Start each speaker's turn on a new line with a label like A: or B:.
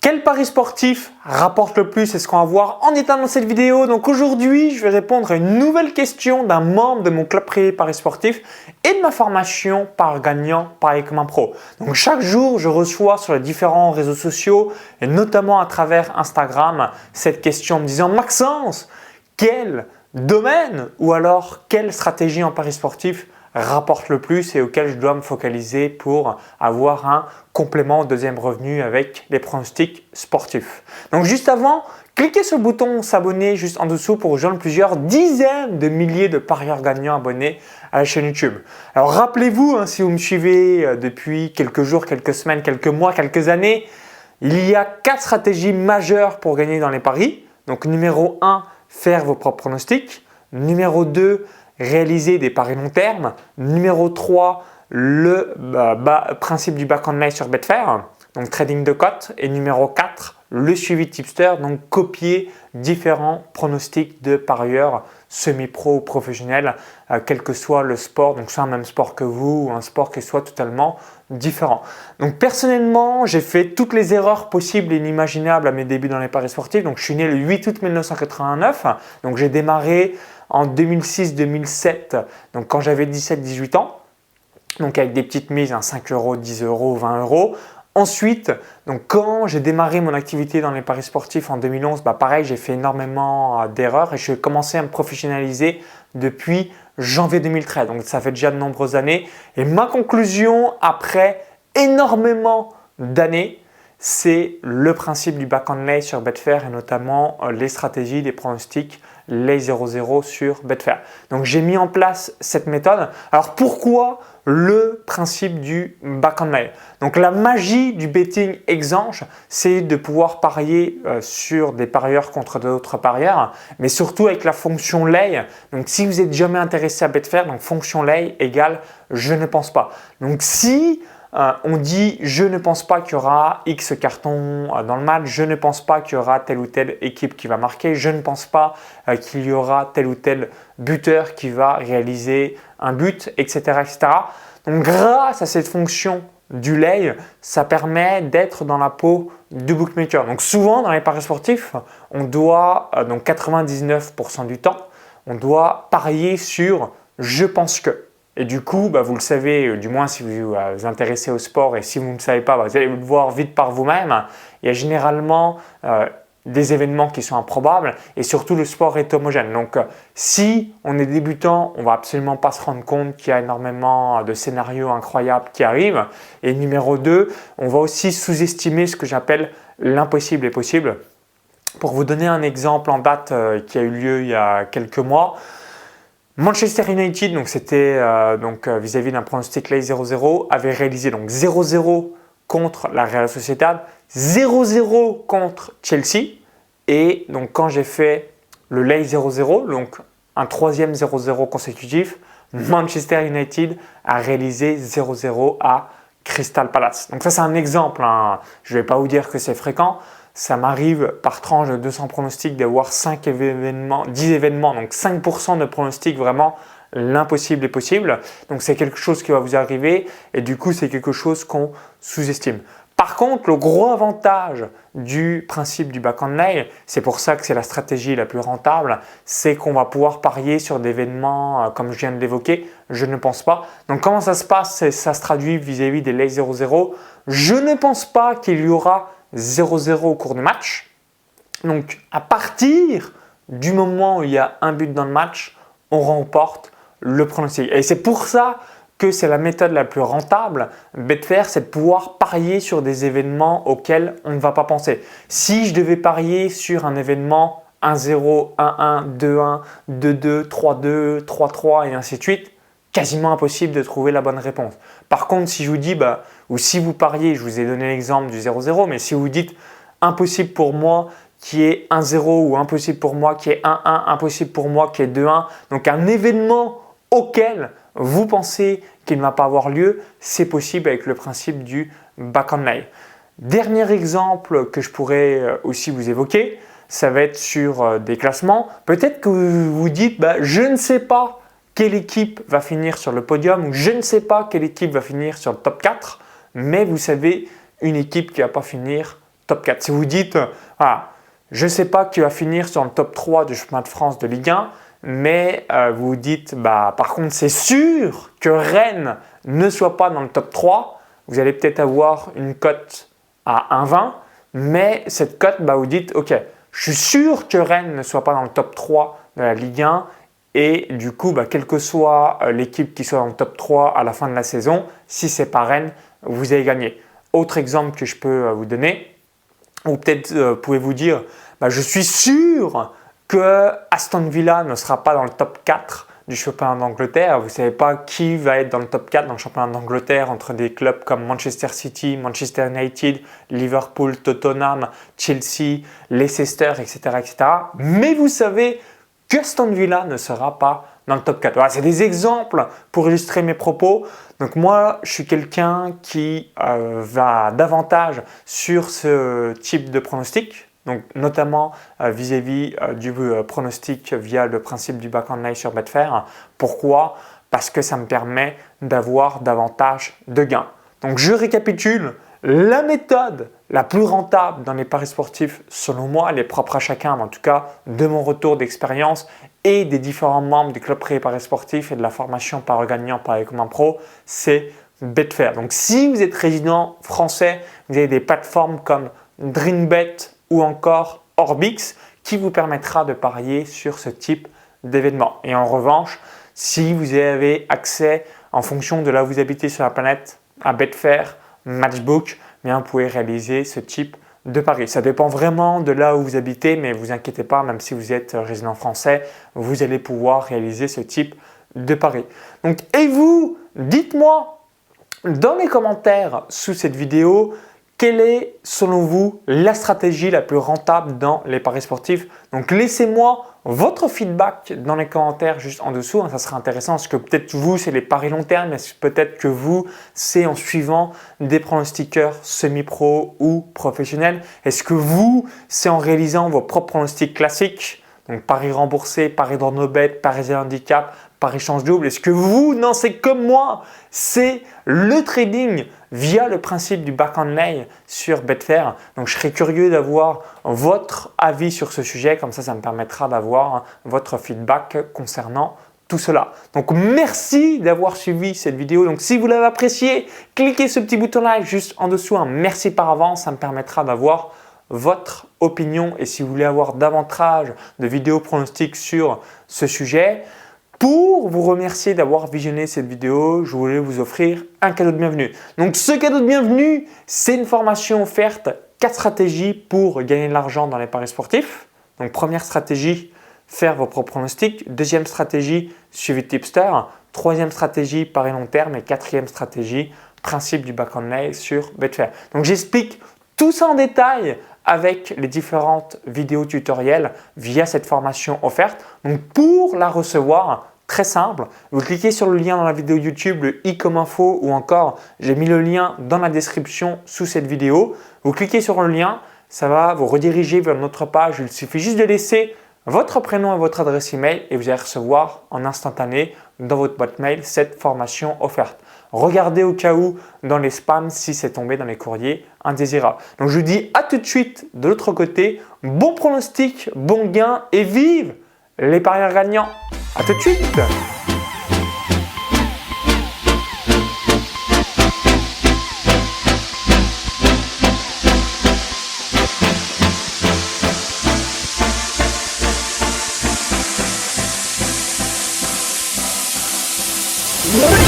A: Quel pari sportif rapporte le plus? C'est ce qu'on va voir en détail dans cette vidéo. Donc aujourd'hui, je vais répondre à une nouvelle question d'un membre de mon club privé Paris sportif et de ma formation par gagnant Paris comme un pro. Donc chaque jour, je reçois sur les différents réseaux sociaux et notamment à travers Instagram cette question me disant « Maxence, quel domaine ou alors quelle stratégie en Paris sportif rapporte le plus et auquel je dois me focaliser pour avoir un complément de deuxième revenu avec les pronostics sportifs. » Donc juste avant, cliquez sur le bouton s'abonner juste en dessous pour rejoindre plusieurs dizaines de milliers de parieurs gagnants abonnés à la chaîne YouTube. Alors rappelez-vous, si vous me suivez depuis quelques jours, quelques semaines, quelques mois, quelques années, il y a 4 stratégies majeures pour gagner dans les paris. Donc numéro 1, faire vos propres pronostics. Numéro 2, réaliser des paris long terme. Numéro 3, le principe du back online sur Betfair, donc trading de cotes. Et numéro 4, le suivi de tipster, donc copier différents pronostics de parieurs semi-pro ou professionnels, quel que soit le sport, donc soit un même sport que vous ou un sport qui soit totalement différent. Donc personnellement, j'ai fait toutes les erreurs possibles et inimaginables à mes débuts dans les paris sportifs. Donc je suis né le 8 août 1989, donc j'ai démarré en 2006-2007, donc quand j'avais 17-18 ans, donc avec des petites mises, 5 euros, 10 euros, 20 euros. Ensuite, donc quand j'ai démarré mon activité dans les paris sportifs en 2011, pareil, j'ai fait énormément d'erreurs et je suis commencé à me professionnaliser depuis janvier 2013. Donc ça fait déjà de nombreuses années. Et ma conclusion après énormément d'années, c'est le principe du back and lay sur Betfair et notamment les stratégies, les pronostics, les 0-0 sur Betfair. Donc j'ai mis en place cette méthode. Alors pourquoi le principe du back and lay? Donc la magie du betting exange, c'est de pouvoir parier sur des parieurs contre d'autres parieurs, mais surtout avec la fonction lay. Donc si vous n'êtes jamais intéressé à Betfair, donc fonction lay égale je ne pense pas. Donc si on dit je ne pense pas qu'il y aura X cartons dans le match, je ne pense pas qu'il y aura telle ou telle équipe qui va marquer, je ne pense pas qu'il y aura tel ou tel buteur qui va réaliser un but, etc. etc. Donc grâce à cette fonction du lay, ça permet d'être dans la peau du bookmaker. Donc souvent dans les paris sportifs, on doit, donc 99% du temps, on doit parier sur je pense que. Et du coup, vous le savez, du moins si vous vous intéressez au sport et si vous ne savez pas, vous allez le voir vite par vous-même. Il y a généralement des événements qui sont improbables et surtout le sport est homogène. Donc si on est débutant, on ne va absolument pas se rendre compte qu'il y a énormément de scénarios incroyables qui arrivent. Et numéro 2, on va aussi sous-estimer ce que j'appelle l'impossible est possible. Pour vous donner un exemple en date qui a eu lieu il y a quelques mois, Manchester United, donc c'était vis-à-vis d'un pronostic lay 0-0, avait réalisé donc 0-0 contre la Real Sociedad, 0-0 contre Chelsea et donc quand j'ai fait le lay 0-0, donc un troisième 0-0 consécutif, Manchester United a réalisé 0-0 à Crystal Palace. Donc ça c'est un exemple, je ne vais pas vous dire que c'est fréquent. Ça m'arrive par tranche de 200 pronostics d'avoir 10 événements, donc 5% de pronostics, vraiment l'impossible est possible. Donc c'est quelque chose qui va vous arriver et du coup c'est quelque chose qu'on sous-estime. Par contre, le gros avantage du principe du back and lay, c'est pour ça que c'est la stratégie la plus rentable, c'est qu'on va pouvoir parier sur des événements comme je viens de l'évoquer, je ne pense pas. Donc comment ça se passe? Ça se traduit vis-à-vis des lay 0-0. Je ne pense pas qu'il y aura 0-0 au cours du match. Donc à partir du moment où il y a un but dans le match, on remporte le pronostic. Et c'est pour ça que c'est la méthode la plus rentable. Betfair, c'est de pouvoir parier sur des événements auxquels on ne va pas penser. Si je devais parier sur un événement 1-0, 1-1, 2-1, 2-2, 3-2, 3-3 et ainsi de suite, quasiment impossible de trouver la bonne réponse. Par contre, si je vous dis, ou si vous pariez, je vous ai donné l'exemple du 0-0, mais si vous dites impossible pour moi qui est 1-0 ou impossible pour moi qui est 1-1, impossible pour moi qui est 2-1, donc un événement auquel vous pensez qu'il ne va pas avoir lieu, c'est possible avec le principe du back and lay. Dernier exemple que je pourrais aussi vous évoquer, ça va être sur des classements. Peut-être que vous vous dites, je ne sais pas quelle équipe va finir sur le podium ou je ne sais pas quelle équipe va finir sur le top 4, mais vous savez une équipe qui ne va pas finir top 4. Si vous dites, voilà, je ne sais pas qui va finir sur le top 3 du championnat de France de Ligue 1, mais vous vous dites, par contre, c'est sûr que Rennes ne soit pas dans le top 3. Vous allez peut-être avoir une cote à 1,20, mais cette cote, vous dites, ok, je suis sûr que Rennes ne soit pas dans le top 3 de la Ligue 1 et du coup, quelle que soit l'équipe qui soit dans le top 3 à la fin de la saison, si ce n'est pas Rennes, vous avez gagné. Autre exemple que je peux vous donner, ou peut-être pouvez-vous dire, je suis sûr que Aston Villa ne sera pas dans le top 4 du championnat d'Angleterre. Vous ne savez pas qui va être dans le top 4 dans le championnat d'Angleterre entre des clubs comme Manchester City, Manchester United, Liverpool, Tottenham, Chelsea, Leicester, etc. etc. Mais vous savez qu'Aston Villa ne sera pas dans le top 4. Voilà, c'est des exemples pour illustrer mes propos. Donc moi, je suis quelqu'un qui va davantage sur ce type de pronostic. Donc, notamment vis-à-vis du pronostic via le principe du back and line sur Betfair. Pourquoi? Parce que ça me permet d'avoir davantage de gains. Donc, je récapitule. La méthode la plus rentable dans les paris sportifs, selon moi, elle est propre à chacun, mais en tout cas de mon retour d'expérience et des différents membres du club pré paris sportifs et de la formation par gagnant par comme un pro, c'est Betfair. Donc, si vous êtes résident français, vous avez des plateformes comme DreamBet ou encore Orbix qui vous permettra de parier sur ce type d'événement. Et en revanche, si vous avez accès en fonction de là où vous habitez sur la planète à Betfair, Matchbook, vous pouvez réaliser ce type de pari. Ça dépend vraiment de là où vous habitez, mais ne vous inquiétez pas, même si vous êtes résident français, vous allez pouvoir réaliser ce type de pari. Donc, et vous, dites-moi dans les commentaires sous cette vidéo, quelle est, selon vous, la stratégie la plus rentable dans les paris sportifs? Donc, laissez-moi votre feedback dans les commentaires juste en dessous. Ça sera intéressant parce que peut-être vous, c'est les paris long terme, mais peut-être que vous, c'est en suivant des pronostiqueurs semi-pro ou professionnels. Est-ce que vous, c'est en réalisant vos propres pronostics classiques? Donc, paris remboursé, paris dans nos bêtes, paris handicap, paris change double. Est-ce que vous, non, c'est comme moi, c'est le trading via le principe du back and lay sur Betfair. Donc, je serais curieux d'avoir votre avis sur ce sujet. Comme ça me permettra d'avoir votre feedback concernant tout cela. Donc, merci d'avoir suivi cette vidéo. Donc, si vous l'avez apprécié, cliquez ce petit bouton like juste en dessous. Merci par avance, ça me permettra d'avoir votre opinion. Et si vous voulez avoir davantage de vidéos pronostiques sur ce sujet, pour vous remercier d'avoir visionné cette vidéo, je voulais vous offrir un cadeau de bienvenue. Donc, ce cadeau de bienvenue, c'est une formation offerte 4 stratégies pour gagner de l'argent dans les paris sportifs. Donc, première stratégie, faire vos propres pronostics. Deuxième stratégie, suivi tipster. Troisième stratégie, paris long terme. Et quatrième stratégie, principe du back and lay sur Betfair. Donc, j'explique tout ça en détail avec les différentes vidéos tutoriels via cette formation offerte. Donc, pour la recevoir, très simple, vous cliquez sur le lien dans la vidéo YouTube, le i comme info ou encore j'ai mis le lien dans la description sous cette vidéo. Vous cliquez sur le lien, ça va vous rediriger vers notre page. Il suffit juste de laisser votre prénom et votre adresse email et vous allez recevoir en instantané dans votre boîte mail cette formation offerte. Regardez au cas où dans les spams si c'est tombé dans les courriers indésirables. Donc, je vous dis à tout de suite de l'autre côté. Bon pronostic, bon gain et vive les parieurs gagnants. À tout de suite. Yeah.